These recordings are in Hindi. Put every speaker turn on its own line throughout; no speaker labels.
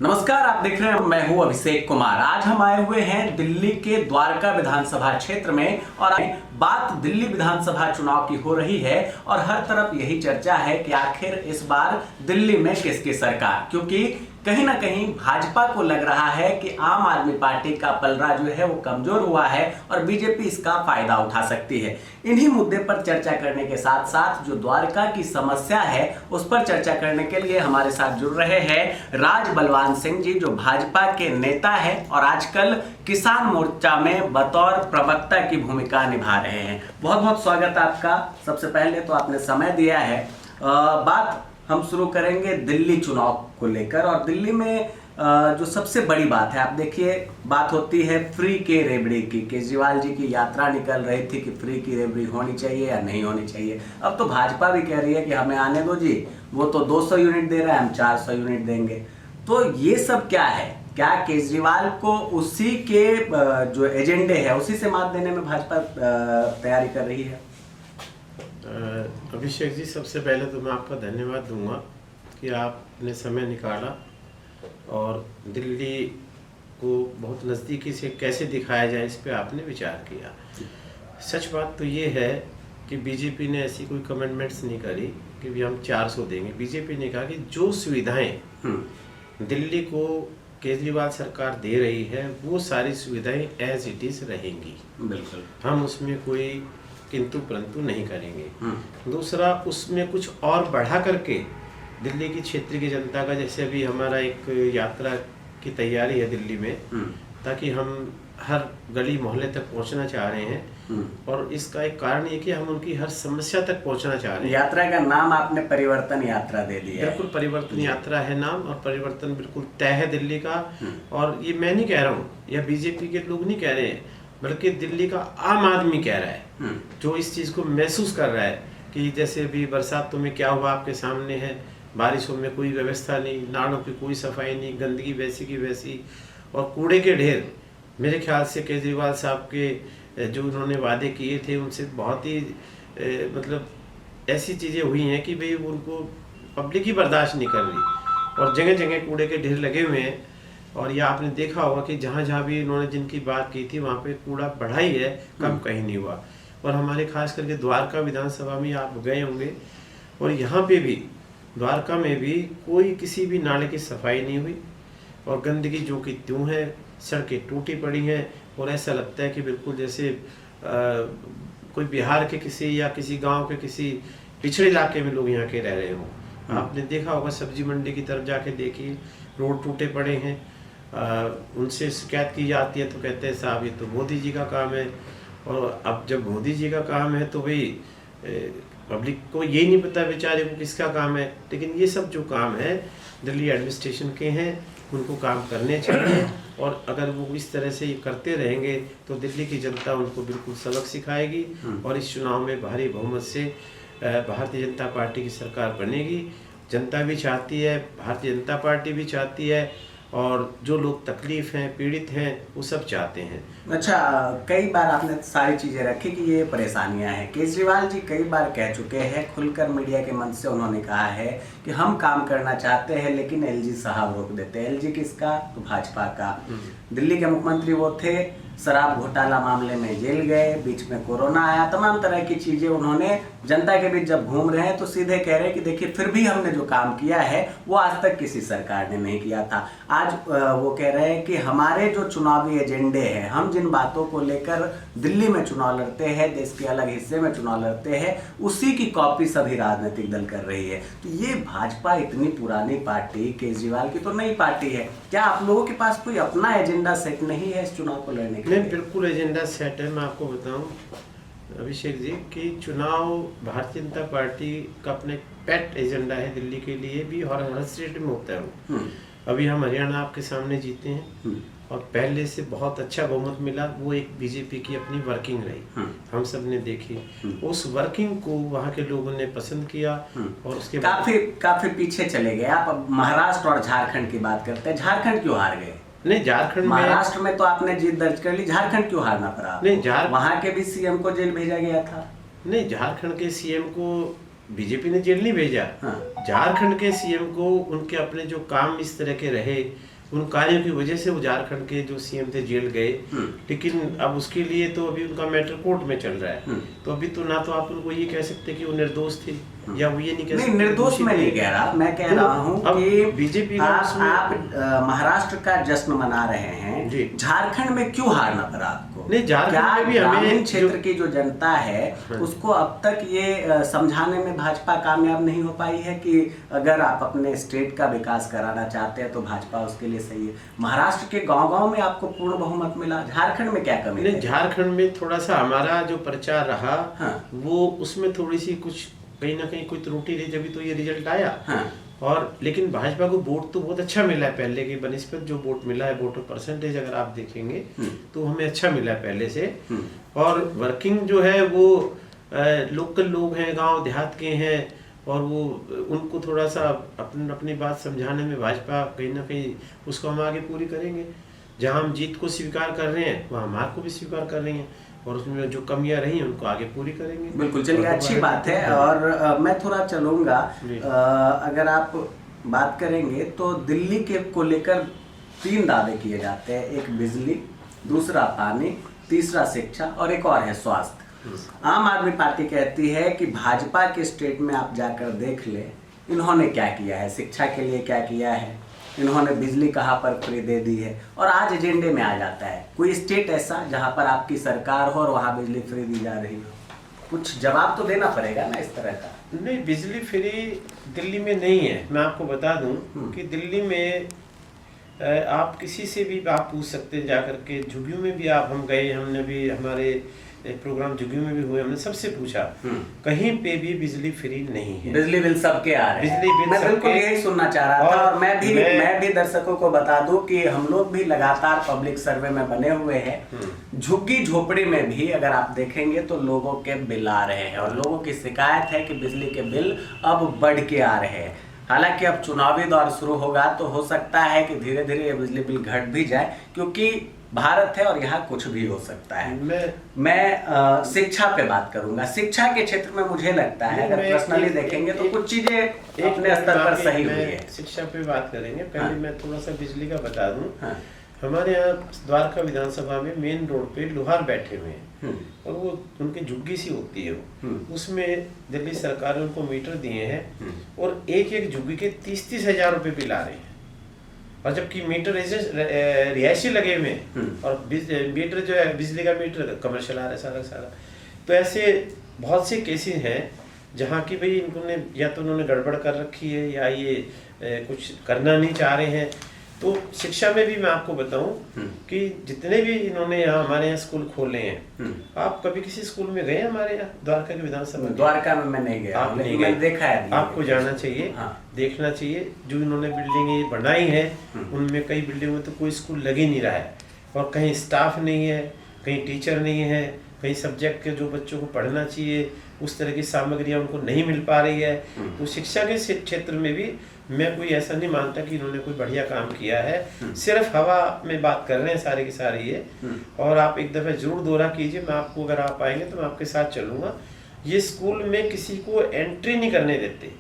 नमस्कार, आप देख रहे हैं, मैं हूं अभिषेक कुमार। आज हम आए हुए हैं दिल्ली के द्वारका विधानसभा क्षेत्र में और बात दिल्ली विधानसभा चुनाव की हो रही है और हर तरफ यही चर्चा है कि आखिर इस बार दिल्ली में किसकी सरकार, क्योंकि कहीं ना कहीं भाजपा को लग रहा है कि आम आदमी पार्टी का पलड़ा जो है वो कमजोर हुआ है और बीजेपी इसका फायदा उठा सकती है। इन्हीं मुद्दे पर चर्चा करने के साथ साथ जो द्वारका की समस्या है उस पर चर्चा करने के लिए हमारे साथ जुड़ रहे हैं राज बलवान सिंह जी, जो भाजपा के नेता है और आजकल किसान मोर्चा में बतौर प्रवक्ता की भूमिका निभा रहे हैं। बहुत बहुत स्वागत आपका। सबसे पहले तो आपने समय दिया है। बात हम शुरू करेंगे दिल्ली चुनाव को लेकर और दिल्ली में जो सबसे बड़ी बात है, आप देखिए, बात होती है फ्री के रेबड़ी की। केजरीवाल जी की यात्रा निकल रही थी कि फ्री की रेबड़ी होनी चाहिए या नहीं होनी चाहिए। अब तो भाजपा भी कह रही है कि हमें आने दो जी, वो तो 200 यूनिट दे रहा है, हम 400 यूनिट देंगे। तो ये सब क्या है? क्या केजरीवाल को उसी के जो एजेंडे है उसी से मात देने में भाजपा तैयारी कर रही है?
अभिषेक जी, सबसे पहले तो मैं आपका धन्यवाद दूंगा कि आपने समय निकाला और दिल्ली को बहुत नज़दीकी से कैसे दिखाया जाए इस पे आपने विचार किया। सच बात तो ये है कि बीजेपी ने ऐसी कोई कमिटमेंट्स नहीं करी कि भी हम 400 देंगे। बीजेपी ने कहा कि जो सुविधाएं दिल्ली को केजरीवाल सरकार दे रही है वो सारी सुविधाएं एज इट इज़ रहेंगी। बिल्कुल, हम उसमें कोई किंतु परंतु नहीं करेंगे। दूसरा, उसमें कुछ और बढ़ा करके दिल्ली की क्षेत्र की जनता का, जैसे अभी हमारा एक यात्रा की तैयारी है दिल्ली में, ताकि हम हर गली मोहल्ले तक पहुंचना चाह रहे हैं और इसका एक कारण ये कि हम उनकी हर समस्या तक पहुंचना चाह रहे हैं।
यात्रा का नाम आपने परिवर्तन यात्रा दे दिया है।
बिल्कुल, परिवर्तन यात्रा है नाम और परिवर्तन बिल्कुल तय है दिल्ली का। और ये मैं नहीं कह रहा हूँ, या बीजेपी के लोग नहीं कह रहे हैं, बल्कि दिल्ली का आम आदमी कह रहा है, जो इस चीज़ को महसूस कर रहा है कि जैसे अभी बरसातों में क्या हुआ आपके सामने है, बारिशों में कोई व्यवस्था नहीं, नालों की कोई सफाई नहीं, गंदगी वैसी की वैसी और कूड़े के ढेर। मेरे ख्याल से केजरीवाल साहब के जो उन्होंने वादे किए थे उनसे बहुत ही मतलब ऐसी चीज़ें हुई हैं कि भाई उनको पब्लिक ही बर्दाश्त नहीं कर रही और जगह जगह कूड़े के ढेर लगे हुए हैं। और ये आपने देखा होगा कि जहाँ जहाँ भी इन्होंने जिनकी बात की थी वहाँ पे कूड़ा बढ़ा ही है, कम कहीं नहीं हुआ। और हमारे खास करके द्वारका विधानसभा में आप गए होंगे और यहाँ पे भी द्वारका में भी कोई किसी भी नाले की सफाई नहीं हुई और गंदगी जो कि त्यों है, सड़कें टूटी पड़ी हैं और ऐसा लगता है कि बिल्कुल जैसे कोई बिहार के किसी या किसी गाँव के किसी पिछड़े इलाके में लोग यहाँ के रह रहे हों। आपने देखा होगा सब्जी मंडी की तरफ जाके देखिए, रोड टूटे पड़े हैं। उनसे शिकायत की जाती है तो कहते हैं साहब ये तो मोदी जी का काम है। और अब जब मोदी जी का काम है तो भाई पब्लिक को ये नहीं पता बेचारे को किसका काम है। लेकिन ये सब जो काम है दिल्ली एडमिनिस्ट्रेशन के हैं, उनको काम करने चाहिए और अगर वो इस तरह से ये करते रहेंगे तो दिल्ली की जनता उनको बिल्कुल सबक सिखाएगी और इस चुनाव में भारी बहुमत से भारतीय जनता पार्टी की सरकार बनेगी। जनता भी चाहती है, भारतीय जनता पार्टी भी चाहती है और जो लोग तकलीफ हैं, पीड़ित हैं, वो सब चाहते हैं।
अच्छा, कई बार आपने सारी चीजें रखी कि ये परेशानियां हैं। केजरीवाल जी कई बार कह चुके हैं, खुलकर मीडिया के मंच से उन्होंने कहा है कि हम काम करना चाहते हैं लेकिन एलजी साहब रोक देते हैं। एलजी किसका? तो भाजपा का। दिल्ली के मुख्यमंत्री वो थे, शराब घोटाला मामले में जेल गए, बीच में कोरोना आया, तमाम तरह की चीजें उन्होंने जनता के बीच जब घूम रहे हैं तो सीधे कह रहे हैं कि देखिए फिर भी हमने जो काम किया है वो आज तक किसी सरकार ने नहीं किया था। आज वो कह रहे हैं कि हमारे जो चुनावी एजेंडे हैं, हम जिन बातों को लेकर दिल्ली में चुनाव लड़ते हैं, देश के अलग हिस्से में चुनाव लड़ते हैं, उसी की कॉपी सभी राजनीतिक दल कर रही है। तो ये भाजपा इतनी पुरानी पार्टी, केजरीवाल की तो नई पार्टी है, क्या आप लोगों के पास कोई अपना एजेंडा सेट नहीं है इस चुनाव को लड़ने के?
नहीं, बिल्कुल एजेंडा सेट है। मैं आपको बताऊं अभिषेक जी कि चुनाव भारतीय जनता पार्टी का अपने पेट एजेंडा है दिल्ली के लिए भी और हर स्टेट में होता है। अभी हम हरियाणा आपके सामने जीते हैं और पहले से बहुत अच्छा बहुमत मिला। वो एक बीजेपी की अपनी वर्किंग रही, हम सब ने देखी। उस वर्किंग को वहाँ के लोगों ने पसंद किया और उसके
काफी पीछे चले गए आप। अब महाराष्ट्र और झारखंड की बात करते हैं, झारखंड क्यों हार गए?
नहीं, झारखंड में,
महाराष्ट्र में तो आपने जीत दर्ज कर ली, झारखंड क्यों हारना पड़ा?
नहीं,
वहाँ के भी सीएम को जेल भेजा गया था।
नहीं, झारखंड के सीएम को बीजेपी ने जेल नहीं भेजा।
हाँ।
झारखंड के सीएम को उनके अपने जो काम इस तरह के रहे, उन कार्यों की वजह से वो झारखंड के जो सीएम थे जेल गए। लेकिन अब उसके लिए तो अभी उनका मैटर कोर्ट में चल रहा है। तो अभी तो ना तो आप उनको ये कह सकते कि वो निर्दोष थे, या वो ये नहीं कह सकते
निर्दोष मैं नहीं कह रहा, मैं कह रहा हूँ कि
बीजेपी
आप महाराष्ट्र का जश्न मना रहे हैं, झारखंड में क्यों हारना पड़ा आपको?
नहीं, झारखंड में भी
हमें क्षेत्र की जो जनता है उसको अब तक ये समझाने में भाजपा कामयाब नहीं हो पाई है कि अगर आप अपने स्टेट का विकास कराना चाहते हैं तो भाजपा उसके लिए सही है। महाराष्ट्र के गांव-गांव में आपको पूर्ण बहुमत मिला, झारखंड में क्या कमी है?
झारखंड में थोड़ा सा हमारा जो प्रचार रहा, वो उसमें थोड़ी सी कुछ कहीं ना कहीं कोई त्रुटि रही, जब तो ये रिजल्ट आया। और लेकिन भाजपा को वोट तो बहुत अच्छा मिला है पहले की बनिस्बत। जो वोट मिला है, वोट परसेंटेज अगर आप देखेंगे तो हमें अच्छा मिला है पहले से। और वर्किंग जो है वो लोकल लोग हैं, गांव देहात के हैं, और वो उनको थोड़ा सा अपनी बात समझाने में भाजपा कहीं ना कहीं उसको हम आगे पूरी करेंगे। जहां हम जीत को स्वीकार कर रहे हैं वहाँ हार को भी स्वीकार कर रही हैं, और उसमें जो कमियां रही हैं उनको आगे पूरी करेंगे।
बिल्कुल, चलिए अच्छी बात है। और मैं थोड़ा चलूंगा, अगर आप बात करेंगे तो दिल्ली के को लेकर 3 दावे किए जाते हैं, एक बिजली, दूसरा पानी, तीसरा शिक्षा और एक और है स्वास्थ्य। आम आदमी पार्टी कहती है कि भाजपा के स्टेट में आप जाकर देख ले, इन्होंने क्या किया है, शिक्षा के लिए क्या किया है, इन्होंने बिजली कहाँ पर फ्री दे दी है। और आज एजेंडे में आ जाता है कोई स्टेट ऐसा जहाँ पर आपकी सरकार हो और वहाँ बिजली फ्री दी जा रही हो, कुछ जवाब तो देना पड़ेगा ना इस तरह का।
नहीं, बिजली फ्री दिल्ली में नहीं है। मैं आपको बता दूं कि दिल्ली में आप किसी से भी आप पूछ सकते हैं जाकर के। झुग्गियों में भी हम गए, हमने भी हमारे प्रोग्राम झुग्गियों में भी हुए, हमने सबसे पूछा, कहीं पे भी बिजली फ्री नहीं है।
बिजली बिल सबके आ रहे हैं।
बिजली बिल
मैं बिल्कुल यही सुनना चाह रहा था। और मैं भी दर्शकों को बता दूं कि हम लोग भी लगातार पब्लिक सर्वे में बने हुए हैं। झुग्गी झोपड़ी में भी अगर आप देखेंगे तो लोगों के बिल आ रहे हैं, और लोगों की शिकायत है कि बिजली के बिल अब बढ़ के आ रहे हैं। हालांकि अब चुनावी दौर शुरू होगा तो हो सकता है कि धीरे धीरे ये बिजली बिल घट भी जाए, क्योंकि भारत है और यहाँ कुछ भी हो सकता है। मैं शिक्षा पे बात करूंगा। शिक्षा के क्षेत्र में मुझे लगता है अगर पर्सनली देखेंगे तो कुछ चीजें अपने स्तर पर सही हुई है।
शिक्षा पे बात करेंगे, पहले मैं थोड़ा सा बिजली का बता दूं। हमारे यहाँ द्वारका विधानसभा में मेन रोड पे लोहार बैठे हुए हैं, और वो उनकी झुग्गी सी होती है, उसमें दिल्ली सरकार ने उनको मीटर दिए हैं, और एक एक झुग्गी के 30-30 हजार रुपए बिल आ रहे हैं। और जबकि मीटर रिहायशी लगे हुए हैं, और मीटर जो है बिजली का मीटर कमर्शियल आ रहा है सारा। तो ऐसे बहुत से केसेस हैं जहाँ की भाई इन्होंने या तो उन्होंने गड़बड़ कर रखी है, या ये कुछ करना नहीं चाह रहे हैं। तो शिक्षा में भी मैं आपको बताऊं कि जितने भी इन्होंने यहाँ हमारे यहाँ स्कूल खोले हैं, आप कभी किसी स्कूल में गए हमारे यहाँ द्वारका के विधानसभा?
द्वारका में मैं नहीं गया,
आप नहीं गए,
देखा है।
आपको जाना चाहिए, देखना चाहिए। जो इन्होंने बिल्डिंग बनाई है उनमें कई बिल्डिंग में तो कोई स्कूल लग ही नहीं रहा है, और कहीं स्टाफ नहीं है, कहीं टीचर नहीं है, कई सब्जेक्ट के जो बच्चों को पढ़ना चाहिए उस तरह की सामग्रियाँ उनको नहीं मिल पा रही है। तो शिक्षा के क्षेत्र में भी मैं कोई ऐसा नहीं मानता कि इन्होंने कोई बढ़िया काम किया है। सिर्फ हवा में बात कर रहे हैं सारे की सारी ये। और आप एक दफ़े जरूर दौरा कीजिए, मैं आपको अगर आप आएंगे तो मैं आपके साथ चलूँगा। ये स्कूल में किसी को एंट्री नहीं करने देते।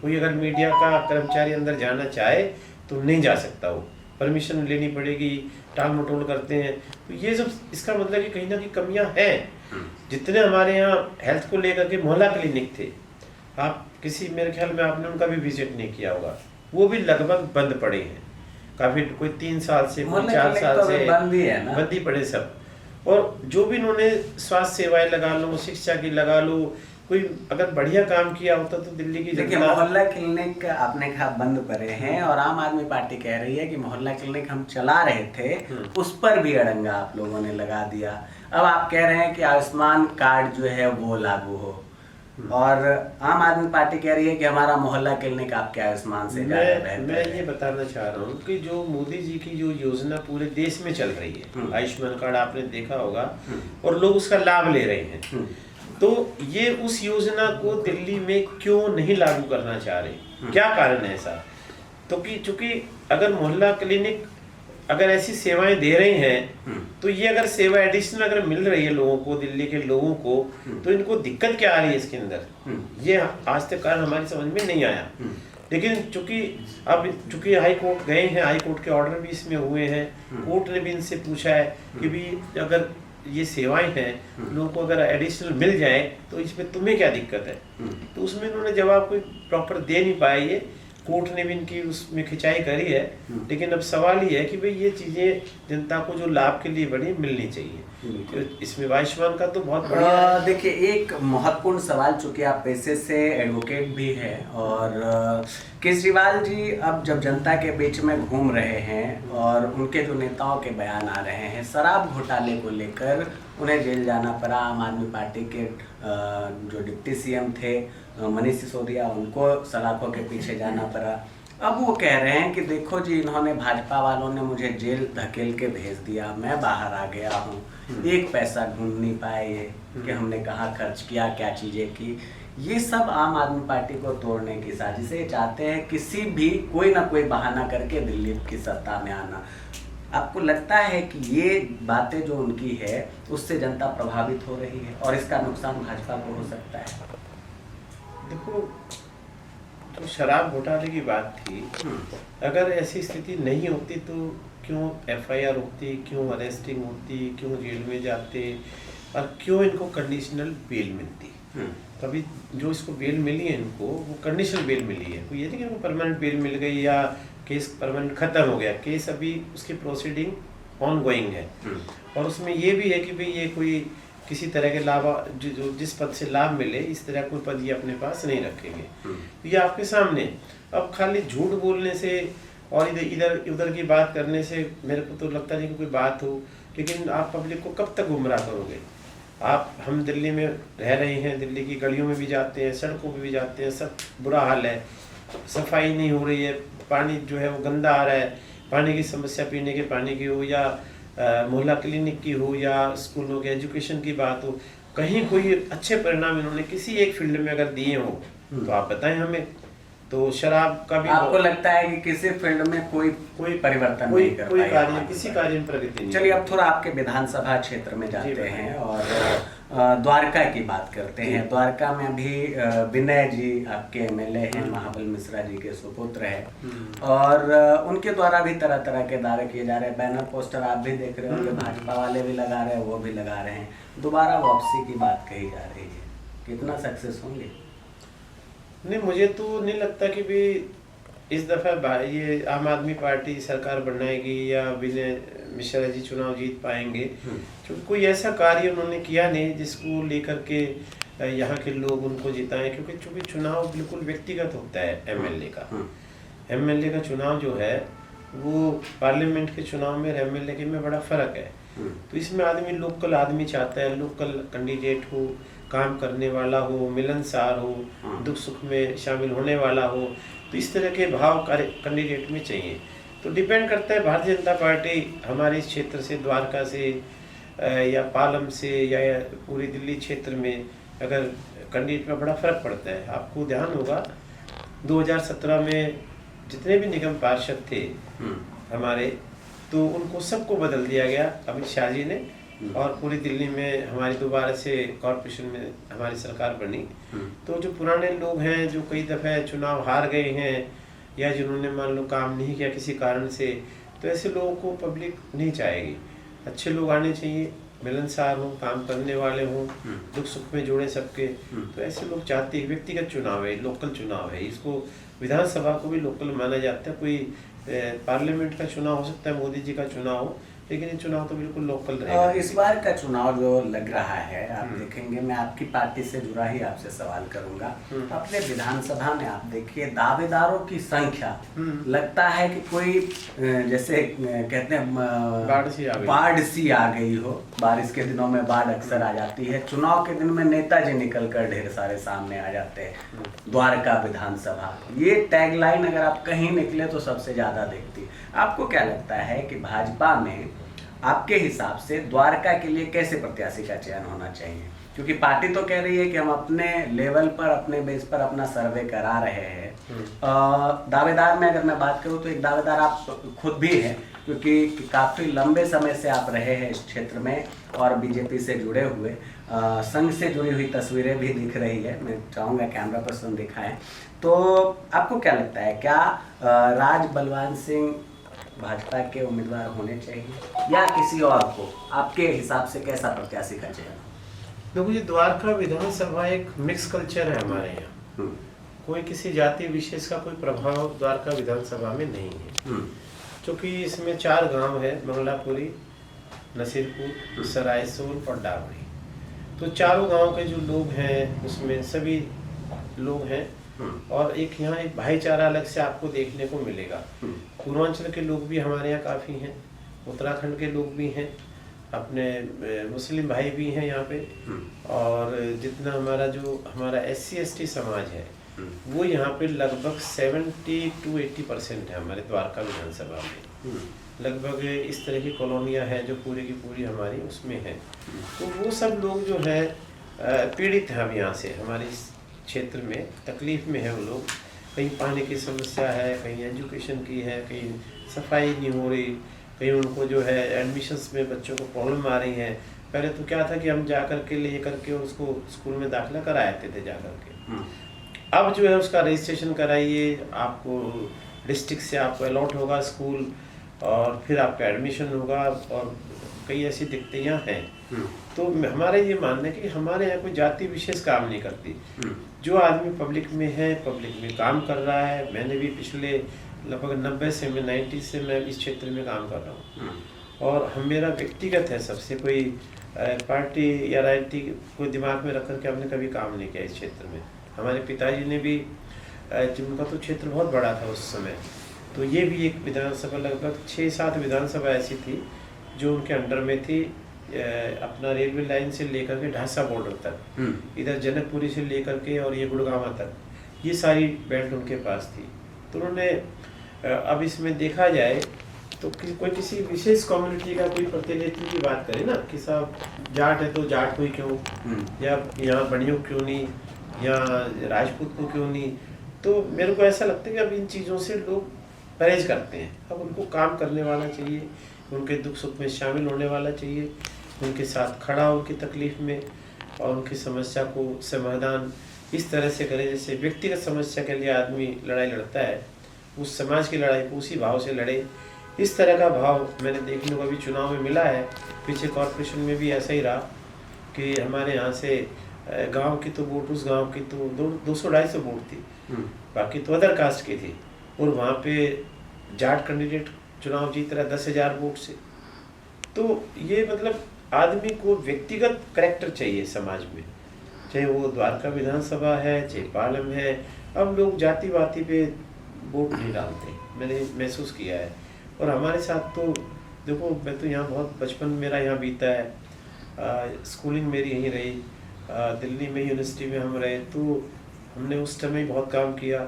कोई अगर मीडिया का कर्मचारी अंदर जाना चाहे तो नहीं जा सकता, वो परमिशन लेनी पड़ेगी, टाल मटोल करते हैं। तो ये सब इसका मतलब कि कहीं ना कहीं कमियां हैं। जितने हमारे यहाँ हेल्थ को लेकर के मोहल्ला क्लिनिक थे, आप किसी मेरे ख्याल में आपने उनका भी विजिट नहीं किया होगा, वो भी लगभग बंद पड़े हैं। काफी कोई 3 साल से, कोई 4 साल से बंद ही पड़े सब। और जो भी इन्होंने स्वास्थ्य सेवाएं लगा लो, शिक्षा की लगा लो, कोई अगर बढ़िया काम किया होता तो दिल्ली की
देखिए मोहल्ला क्लिनिक आपने कहा बंद पड़े हैं, और आम आदमी पार्टी कह रही है कि मोहल्ला क्लिनिक हम चला रहे थे उस पर भी अड़ंगा आप लोगों ने लगा दिया। अब आप कह रहे हैं कि आयुष्मान कार्ड जो है वो लागू हो, और आम आदमी पार्टी कह रही है कि हमारा मोहल्ला क्लिनिक आपके आयुष्मान से
मैं ये बताना चाह रहा हूँ कि जो मोदी जी की जो योजना पूरे देश में चल रही है, आयुष्मान कार्ड आपने देखा होगा, और लोग उसका लाभ ले रहे हैं। तो ये उस योजना को दिल्ली में क्यों नहीं लागू करना चाह रहे, क्या कारण है ऐसा? तो कि चूंकि अगर मोहल्ला क्लिनिक अगर ऐसी सेवाएं दे रहे हैं तो ये अगर सेवा एडिशनल अगर मिल रही है लोगों को, दिल्ली के लोगों को, तो इनको दिक्कत क्या आ रही है इसके अंदर, ये आज तक कारण हमारी समझ में नहीं आया। लेकिन चूंकि हाई कोर्ट गए हैं, हाई कोर्ट के ऑर्डर भी इसमें हुए हैं, कोर्ट ने भी इनसे पूछा है कि भी अगर ये सेवाएं हैं लोगों को अगर एडिशनल मिल जाए तो इसमें तुम्हें क्या दिक्कत है, तो उसमें इन्होंने जवाब कोई प्रॉपर दे नहीं पाए। ये कोर्ट ने भी इनकी उसमें खिंचाई करी है, लेकिन अब सवाल ये है कि भाई ये चीजें जनता को जो लाभ के लिए बनी मिलनी चाहिए, तो इसमें आयुष्मान का तो बहुत बढ़िया।
देखिए, एक महत्वपूर्ण सवाल, चूंकि आप पेशे से एडवोकेट भी हैं और केजरीवाल जी अब जब जनता के बीच में घूम रहे हैं और उनके जो नेताओं के बयान आ रहे हैं, शराब घोटाले को लेकर उन्हें जेल जाना पड़ा, आम आदमी पार्टी के जो डिप्टी सीएम थे मनीष सिसोदिया, उनको सलाखों के पीछे जाना पड़ा। अब वो कह रहे हैं कि देखो जी, इन्होंने भाजपा वालों ने मुझे जेल धकेल के भेज दिया, मैं बाहर आ गया हूँ, एक पैसा ढूंढ नहीं पाए ये कि हमने कहाँ खर्च किया, क्या चीज़ें की। ये सब आम आदमी पार्टी को तोड़ने की साजिश है। चाहते हैं किसी भी कोई ना कोई बहाना करके दिल्ली की सत्ता में आना। आपको लगता है कि ये बातें जो उनकी है उससे जनता प्रभावित हो रही है और इसका नुकसान भाजपा को हो सकता है?
देखो, तो शराब घोटाले की बात थी, अगर ऐसी स्थिति नहीं होती तो क्यों एफआईआर होती, क्यों अरेस्टिंग होती, क्यों जेल में जाते और क्यों इनको कंडीशनल बेल मिलती। कभी जो इसको बेल मिली है इनको, वो कंडीशनल बेल मिली है, कोई ये नहीं कि इनको परमानेंट बेल मिल गई या केस परमानेंट खत्म हो गया। केस अभी उसकी प्रोसीडिंग ऑन गोइंग है और उसमें ये भी है कि भाई ये कोई किसी तरह के लाभ जो जिस पद से लाभ मिले इस तरह कोई पद ये अपने पास नहीं रखेंगे। ये आपके सामने। अब खाली झूठ बोलने से और इधर उधर की बात करने से मेरे को तो लगता नहीं कि कोई बात हो, लेकिन आप पब्लिक को कब तक गुमराह करोगे। हम दिल्ली में रह रहे हैं, दिल्ली की गलियों में भी जाते हैं, सड़कों पे भी जाते हैं, सब बुरा हाल है, सफाई नहीं हो रही है, पानी जो है वो गंदा आ रहा है। पानी की समस्या पीने के पानी की हो या मोहल्ला क्लिनिक की हो या स्कूलों के एजुकेशन की बात हो, कहीं कोई अच्छे परिणाम इन्होंने किसी एक फील्ड में अगर दिए हो तो आप बताएं हमें। तो शराब का भी
आपको लगता है कि किसी फील्ड में कोई परिवर्तन नहीं कर
कोई कार्य, किसी कार्य में प्रगति नहीं।
चलिए, अब थोड़ा आपके विधानसभा क्षेत्र में जाते हैं और द्वारका की बात करते हैं। द्वारका में भी विनय जी आपके एमएलए हैं, महाबल मिश्रा जी के सुपुत्र हैं और उनके द्वारा भी तरह तरह के दावे किए जा रहे हैं। बैनर पोस्टर आप भी देख रहे होंगे, भाजपा वाले भी लगा रहे हैं, वो भी लगा रहे हैं। दोबारा वापसी की बात कही जा रही है, कितना सक्सेस होंगे?
नहीं, मुझे तो नहीं लगता कि भी इस दफ़ा ये आम आदमी पार्टी सरकार बनाएगी या विनय मिश्रा जी चुनाव जीत पाएंगे, क्योंकि कोई ऐसा कार्य उन्होंने किया नहीं जिसको लेकर के यहाँ के लोग उनको जिताएं। क्योंकि चूँकि चुनाव बिल्कुल व्यक्तिगत होता है एमएलए का। एमएलए का चुनाव जो है वो पार्लियामेंट के चुनाव में एमएलए के में बड़ा फ़र्क है। तो इसमें आदमी लोकल आदमी चाहता है, लोकल कैंडिडेट हो, काम करने वाला हो, मिलनसार हो, दुख सुख में शामिल होने वाला हो, तो इस तरह के भाव कैंडिडेट में चाहिए। तो डिपेंड करता है भारतीय जनता पार्टी हमारे इस क्षेत्र से, द्वारका से या पालम से या पूरी दिल्ली क्षेत्र में अगर कैंडिडेट में बड़ा फर्क पड़ता है। आपको ध्यान होगा 2017 में जितने भी निगम पार्षद थे हमारे, तो उनको सबको बदल दिया गया अमित शाह जी ने और पूरी दिल्ली में हमारी दोबारा से कॉरपोरेशन में हमारी सरकार बनी। तो जो पुराने लोग हैं जो कई दफ़े चुनाव हार गए हैं या जिन्होंने मान लो काम नहीं किया किसी कारण से, तो ऐसे लोगों को पब्लिक नहीं चाहेगी। अच्छे लोग आने चाहिए, मिलनसार हों, काम करने वाले हों, दुख सुख में जुड़े सबके, तो ऐसे लोग चाहते हैं। व्यक्तिगत चुनाव है, लोकल चुनाव है, इसको विधानसभा को भी लोकल माना जाता है। कोई पार्लियामेंट का चुनाव हो सकता है, मोदी जी का चुनाव हो, लेकिन ये चुनाव तो बिल्कुल लोकल रहेगा।
इस बार का चुनाव जो लग रहा है, आप देखेंगे, मैं आपकी पार्टी से जुड़ा ही आपसे सवाल करूंगा। अपने विधानसभा में आप देखिए दावेदारों की संख्या, लगता है कि कोई जैसे कहते हैं बाढ़ सी आ गई हो। बारिश के दिनों में बाढ़ अक्सर आ जाती है, चुनाव के दिन में नेताजी निकल कर ढेर सारे सामने आ जाते हैं। द्वारका विधानसभा, ये टैगलाइन अगर आप कहीं निकले तो सबसे ज्यादा दिखती। आपको क्या लगता है कि भाजपा में आपके हिसाब से द्वारका के लिए कैसे प्रत्याशी का चयन होना चाहिए? क्योंकि पार्टी तो कह रही है कि हम अपने लेवल पर, अपने बेस पर अपना सर्वे करा रहे हैं। दावेदार में अगर मैं बात करूं तो एक दावेदार आप खुद भी हैं, क्योंकि काफ़ी लंबे समय से आप रहे हैं इस क्षेत्र में और बीजेपी से जुड़े हुए, संघ से जुड़ी हुई तस्वीरें भी दिख रही है, मैं चाहूँगा कैमरा पर्सन दिखाएं। तो आपको क्या लगता है, क्या राज बलवान सिंह भाजपा के उम्मीदवार होने चाहिए या किसी और को? आपके हिसाब से कैसा प्रत्याशी का चयन?
देखो, ये द्वारका विधानसभा एक मिक्स कल्चर है हमारे यहाँ। कोई किसी जाति विशेष का कोई प्रभाव द्वारका विधानसभा में नहीं है, क्योंकि इसमें 4 गांव है, मंगलापुरी, नसीरपुर, सरायसोल और डावरी। तो चारों गांव के जो लोग हैं उसमें सभी लोग हैं, और एक यहाँ एक भाईचारा अलग से आपको देखने को मिलेगा। पूर्वांचल के लोग भी हमारे यहाँ काफ़ी हैं, उत्तराखंड के लोग भी हैं, अपने मुस्लिम भाई भी हैं यहाँ पे, और जितना हमारा SC/ST समाज है वो यहाँ पे लगभग 70 to 80% है हमारे द्वारका विधानसभा में। लगभग इस तरह की कॉलोनियाँ हैं जो पूरी की पूरी हमारी उसमें है। तो वो सब लोग जो है पीड़ित हैं अब यहाँ से, हमारे इस क्षेत्र में तकलीफ़ में है वो लोग। कहीं पानी की समस्या है, कहीं एजुकेशन की है, कहीं सफाई नहीं हो रही, कहीं उनको जो है एडमिशन्स में बच्चों को प्रॉब्लम आ रही है। पहले तो क्या था कि हम जा कर के ले करके उसको स्कूल में दाखिला कराते थे जा कर के। अब जो है उसका रजिस्ट्रेशन कराइए, आपको डिस्ट्रिक्ट से आपको अलॉट होगा स्कूल, और फिर आपका एडमिशन होगा, और कई ऐसी दिक्कतें यहाँ हैं। तो हमारा ये मानना है कि हमारे यहाँ कोई जाति विशेष काम नहीं करती। जो आदमी पब्लिक में है, पब्लिक में काम कर रहा है। मैंने भी पिछले लगभग 90 से मैं इस क्षेत्र में काम कर रहा हूँ, और मेरा व्यक्तिगत है, सबसे कोई पार्टी या राजनीति को दिमाग में रख कर के हमने कभी काम नहीं किया इस क्षेत्र में। हमारे पिताजी ने भी, जिनका तो क्षेत्र बहुत बड़ा था उस समय, तो ये भी एक विधानसभा, लगभग 6-7 विधानसभा ऐसी थी जो उनके अंडर में थी। अपना रेलवे लाइन से लेकर के ढांसा बॉर्डर तक, इधर जनकपुरी से लेकर के और ये गुड़गांवा तक, ये सारी बेल्ट उनके पास थी। तो उन्होंने, अब इसमें देखा जाए तो कोई किसी विशेष कम्युनिटी का कोई प्रतिनिधित्व की बात करे ना, कि साहब जाट है तो जाट को ही क्यों, या यहाँ बनियों क्यों नहीं, या राजपूत को क्यों नहीं। तो मेरे को ऐसा लगता है कि अब इन चीज़ों से लोग परहेज करते हैं। अब उनको काम करने वाला चाहिए, उनके दुख सुख में शामिल होने वाला चाहिए, उनके साथ खड़ा उनकी तकलीफ़ में, और उनकी समस्या को समाधान इस तरह से करे जैसे व्यक्तिगत समस्या के लिए आदमी लड़ाई लड़ता है, उस समाज की लड़ाई को उसी भाव से लड़े। इस तरह का भाव मैंने देखने को अभी चुनाव में मिला है। पीछे कॉर्पोरेशन में भी ऐसा ही रहा कि हमारे यहाँ से गांव की तो वोट, उस गांव की तो 200-250 वोट थी, बाकी तो अदर कास्ट की थी, और वहाँ पे जाट कैंडिडेट चुनाव जीत रहा 10,000 वोट से। तो ये मतलब आदमी को व्यक्तिगत कैरेक्टर चाहिए समाज में, चाहे वो द्वारका विधानसभा है, चाहे पालम है। अब लोग जाति वाति पे वोट नहीं डालते, मैंने महसूस किया है। और हमारे साथ तो देखो, मैं तो यहाँ बहुत बचपन मेरा यहाँ बीता है, स्कूलिंग मेरी यहीं रही, दिल्ली में यूनिवर्सिटी में हम रहे, तो हमने उस समय बहुत काम किया,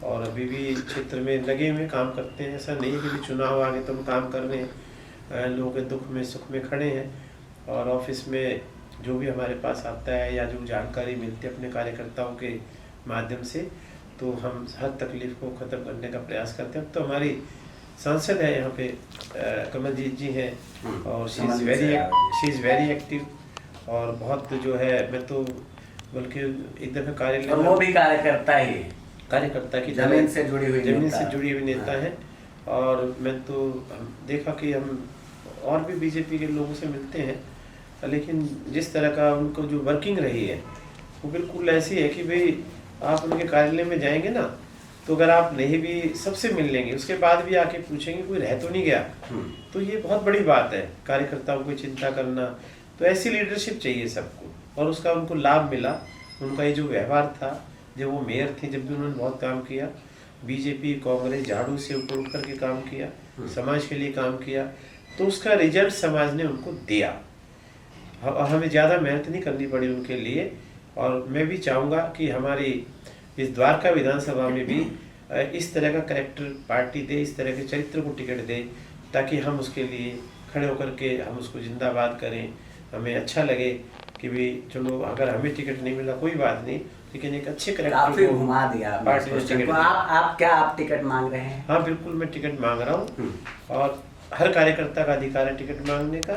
और अभी भी क्षेत्र में लगे हुए काम करते हैं। ऐसा नहीं है कि चुनाव आ गए तो हम काम कर रहे हैं, लोगों के दुख में सुख में खड़े हैं, और ऑफिस में जो भी हमारे पास आता है या जो जानकारी मिलती है अपने कार्यकर्ताओं के माध्यम से, तो हम हर तकलीफ को ख़त्म करने का प्रयास करते हैं। तो हमारी सांसद है यहाँ पे कमलजीत जी हैं, और शी इज़ वेरी एक्टिव, और बहुत जो है, मैं तो बल्कि एक दफ़े कार्यालय,
और वो भी कार्यकर्ता की
जमीन
से जुड़ी हुई
नेता है। और मैं तो देखा कि हम और भी बीजेपी के लोगों से मिलते हैं, लेकिन जिस तरह का उनको जो वर्किंग रही है वो बिल्कुल ऐसी है कि भाई आप उनके कार्यालय में जाएंगे ना, तो अगर आप नहीं भी सबसे मिल लेंगे, उसके बाद भी आके पूछेंगे कोई रह तो नहीं गया। तो ये बहुत बड़ी बात है, कार्यकर्ताओं की चिंता करना। तो ऐसी लीडरशिप चाहिए सबको, और उसका उनको लाभ मिला। उनका ये जो व्यवहार था, जब वो मेयर थे, जब भी उन्होंने बहुत काम किया, बीजेपी कांग्रेस झाड़ू से ऊपर उठ करके काम किया, समाज के लिए काम किया, तो उसका रिजल्ट समाज ने उनको दिया। हमें ज़्यादा मेहनत नहीं करनी पड़ी उनके लिए। और मैं भी चाहूँगा कि हमारी इस द्वारका विधानसभा में भी इस तरह का कैरेक्टर पार्टी दे, इस तरह के चरित्र को टिकट दे, ताकि हम उसके लिए खड़े होकर के हम उसको जिंदाबाद करें। हमें अच्छा लगे कि भी चलो, अगर हमें टिकट नहीं मिला कोई बात नहीं, लेकिन एक अच्छे कैरेक्टर को
घुमा दिया
पार्टी ने टिकट।
आप टिकट मांग रहे हैं?
हाँ बिल्कुल, मैं टिकट मांग रहा हूँ, और हर कार्यकर्ता का अधिकार है टिकट मांगने का,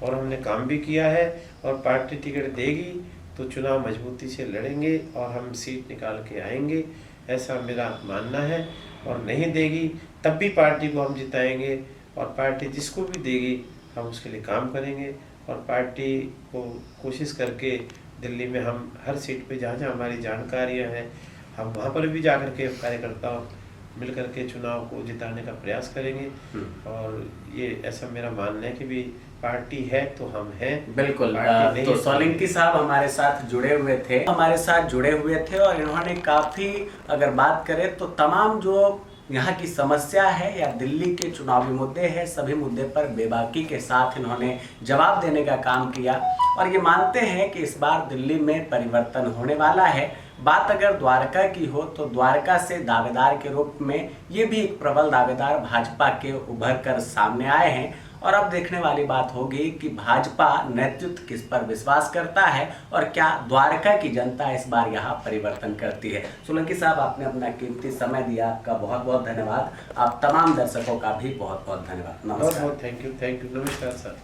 और हमने काम भी किया है। और पार्टी टिकट देगी तो चुनाव मजबूती से लड़ेंगे और हम सीट निकाल के आएंगे, ऐसा मेरा मानना है। और नहीं देगी तब भी पार्टी को हम जिताएंगे, और पार्टी जिसको भी देगी हम उसके लिए काम करेंगे। और पार्टी को कोशिश करके दिल्ली में हम हर सीट पे जहाँ जहाँ हमारी जानकारियाँ हैं हम वहाँ पर भी जा कर के कार्यकर्ताओं मिल करके चुनाव को जिताने का प्रयास करेंगे। और ये ऐसा मेरा मानना है कि भी पार्टी है तो हम हैं।
बिल्कुल।
पार्टी नहीं
तो
है
सोलंकी साहब हमारे साथ जुड़े हुए थे और इन्होंने काफी, अगर बात करें तो तमाम जो यहाँ की समस्या है या दिल्ली के चुनावी मुद्दे हैं, सभी मुद्दे पर बेबाकी के साथ इन्होंने जवाब देने का काम किया और ये मानते हैं कि इस बार दिल्ली में परिवर्तन होने वाला है। बात अगर द्वारका की हो तो द्वारका से दावेदार के रूप में ये भी एक प्रबल दावेदार भाजपा के उभर कर सामने आए हैं। और अब देखने वाली बात होगी कि भाजपा नेतृत्व किस पर विश्वास करता है और क्या द्वारका की जनता इस बार यहाँ परिवर्तन करती है। सोलंकी साहब, आपने अपना कीमती समय दिया, आपका बहुत बहुत धन्यवाद। आप तमाम दर्शकों का भी बहुत बहुत धन्यवाद। नमस्कार।
बहुत थैंक यू, नमस्कार सर।